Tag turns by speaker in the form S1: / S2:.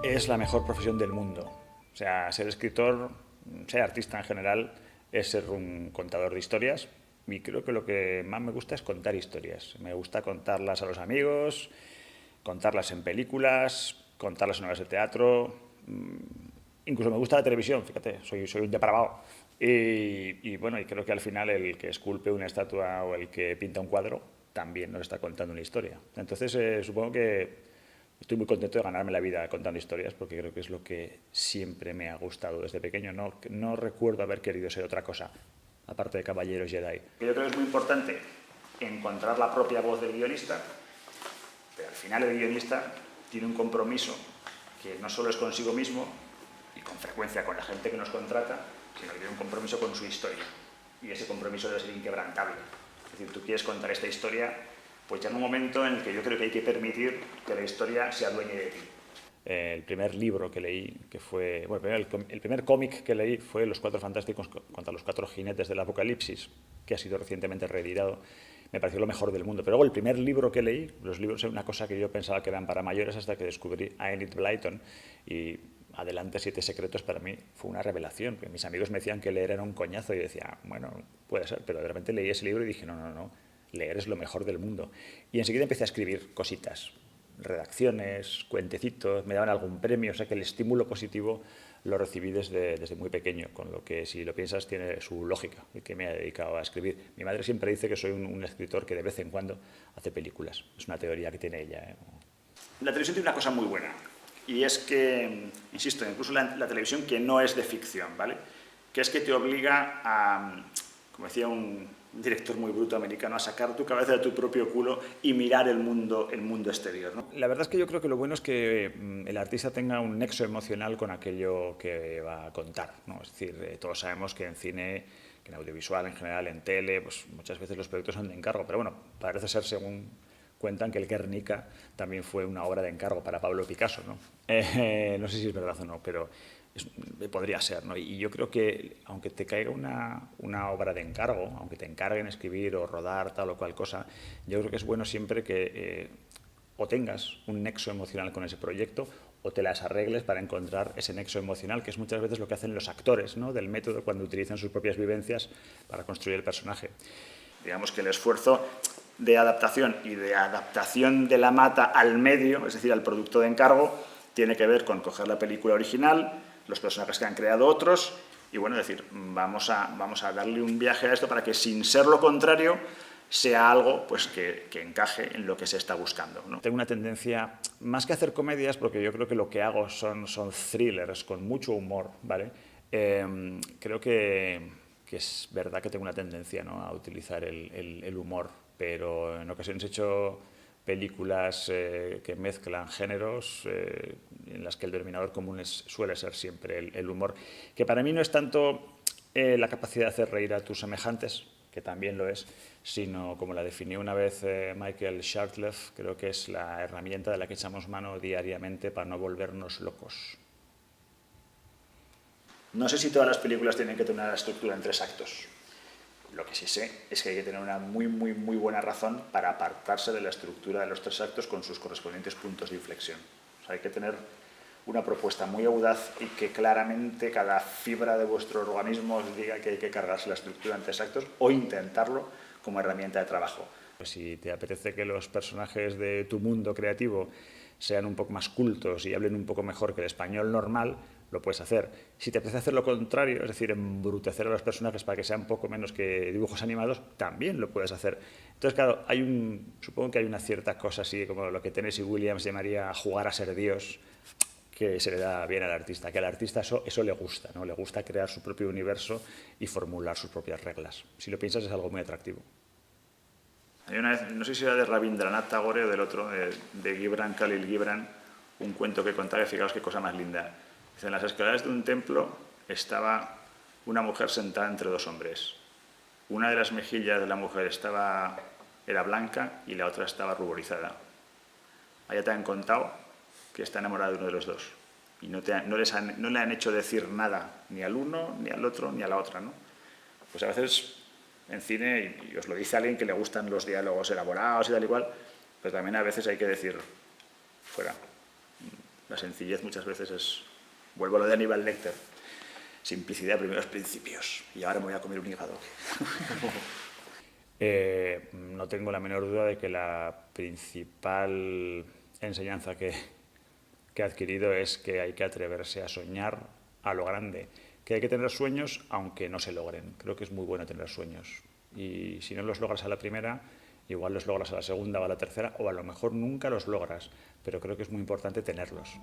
S1: Es la mejor profesión del mundo. O sea, ser escritor, ser artista en general, es ser un contador de historias. Y creo que lo que más me gusta es contar historias. Me gusta contarlas a los amigos, contarlas en películas, contarlas en obras de teatro. Incluso me gusta la televisión, fíjate, soy un depravado. Y bueno, y creo que al final el que esculpe una estatua o el que pinta un cuadro también nos está contando una historia. Entonces, supongo que estoy muy contento de ganarme la vida contando historias porque creo que es lo que siempre me ha gustado desde pequeño. No recuerdo haber querido ser otra cosa, aparte de Caballeros Jedi. Yo creo que es muy importante encontrar la propia voz del guionista, pero al final el guionista tiene un compromiso que no solo es consigo mismo y con frecuencia con la gente que nos contrata, sino que tiene un compromiso con su historia. Y ese compromiso debe ser inquebrantable. Es decir, tú quieres contar esta historia, pues ya en un momento en el que yo creo que hay que permitir que la historia se adueñe de ti. El primer libro que leí, que fue, bueno, el primer cómic que leí fue Los Cuatro Fantásticos contra los Cuatro Jinetes del Apocalipsis, que ha sido recientemente reeditado. Me pareció lo mejor del mundo. Pero luego el primer libro que leí, los libros eran una cosa que yo pensaba que eran para mayores hasta que descubrí a Enid Blyton y Adelante Siete Secretos para mí fue una revelación, porque mis amigos me decían que leer era un coñazo y yo decía, bueno, puede ser, pero de repente leí ese libro y dije, no, leer es lo mejor del mundo. Y enseguida empecé a escribir cositas, redacciones, cuentecitos, me daban algún premio, o sea que el estímulo positivo lo recibí desde muy pequeño, con lo que si lo piensas tiene su lógica, y que me ha dedicado a escribir. Mi madre siempre dice que soy un escritor que de vez en cuando hace películas, es una teoría que tiene ella. La televisión tiene una cosa muy buena, y es que, insisto, incluso la televisión que no es de ficción, ¿vale? Que es que te obliga a, como decía un director muy bruto americano, a sacar tu cabeza de tu propio culo y mirar el mundo exterior, ¿no? La verdad es que yo creo que lo bueno es que el artista tenga un nexo emocional con aquello que va a contar, ¿no? Es decir, todos sabemos que en cine, que en audiovisual en general, en tele, pues muchas veces los proyectos son de encargo, pero bueno, parece ser, según cuentan, que el Guernica también fue una obra de encargo para Pablo Picasso, ¿no? No sé si es verdad o no, pero podría ser, ¿no? Y yo creo que aunque te caiga una obra de encargo, aunque te encarguen escribir o rodar tal o cual cosa, yo creo que es bueno siempre que o tengas un nexo emocional con ese proyecto o te las arregles para encontrar ese nexo emocional, que es muchas veces lo que hacen los actores, ¿no? Del método cuando utilizan sus propias vivencias para construir el personaje. Digamos que el esfuerzo de adaptación y de adaptación de la mata al medio, es decir, al producto de encargo, tiene que ver con coger la película original, los personajes que han creado otros, y bueno, es decir, vamos a darle un viaje a esto para que, sin ser lo contrario, sea algo pues, que encaje en lo que se está buscando, ¿no? Tengo una tendencia, más que hacer comedias, porque yo creo que lo que hago son thrillers con mucho humor, ¿vale? Creo que es verdad que tengo una tendencia, ¿no?, a utilizar el humor, pero en ocasiones he hecho películas que mezclan géneros en las que el denominador común suele ser siempre el humor, que para mí no es tanto la capacidad de hacer reír a tus semejantes, que también lo es, sino, como la definió una vez Michael Shurtleff, creo que es la herramienta de la que echamos mano diariamente para no volvernos locos. No sé si todas las películas tienen que tener una estructura en 3 actos. Lo que sí sé es que hay que tener una muy buena razón para apartarse de la estructura de los 3 actos con sus correspondientes puntos de inflexión. O sea, hay que tener una propuesta muy audaz y que claramente cada fibra de vuestro organismo os diga que hay que cargarse la estructura en 3 actos o intentarlo como herramienta de trabajo. Si te apetece que los personajes de tu mundo creativo sean un poco más cultos y hablen un poco mejor que el español normal, lo puedes hacer. Si te apetece hacer lo contrario, es decir, embrutecer a los personajes para que sean un poco menos que dibujos animados, también lo puedes hacer. Entonces, claro, supongo que hay una cierta cosa así, como lo que Tennessee Williams llamaría jugar a ser Dios, que se le da bien al artista, que al artista eso le gusta, ¿no? Le gusta crear su propio universo y formular sus propias reglas. Si lo piensas, es algo muy atractivo. Hay una vez, no sé si era de Rabindranath Tagore o del otro, de Gibran Khalil Gibran, un cuento que contaba, y fijaos qué cosa más linda. Dice, en las escaleras de un templo estaba una mujer sentada entre 2 hombres. Una de las mejillas de la mujer era blanca y la otra estaba ruborizada. Allá te han contado que está enamorada de uno de los dos. Y no le han hecho decir nada, ni al uno, ni al otro, ni a la otra, ¿no? Pues a veces en cine, y os lo dice alguien que le gustan los diálogos elaborados y tal igual, pues también a veces hay que decir, fuera, La sencillez muchas veces es... Vuelvo a lo de Aníbal Lecter. Simplicidad, primeros principios. Y ahora me voy a comer un hígado. No tengo la menor duda de que la principal enseñanza que he adquirido es que hay que atreverse a soñar a lo grande, que hay que tener sueños aunque no se logren. Creo que es muy bueno tener sueños y si no los logras a la primera, igual los logras a la segunda o a la tercera o a lo mejor nunca los logras, pero creo que es muy importante tenerlos.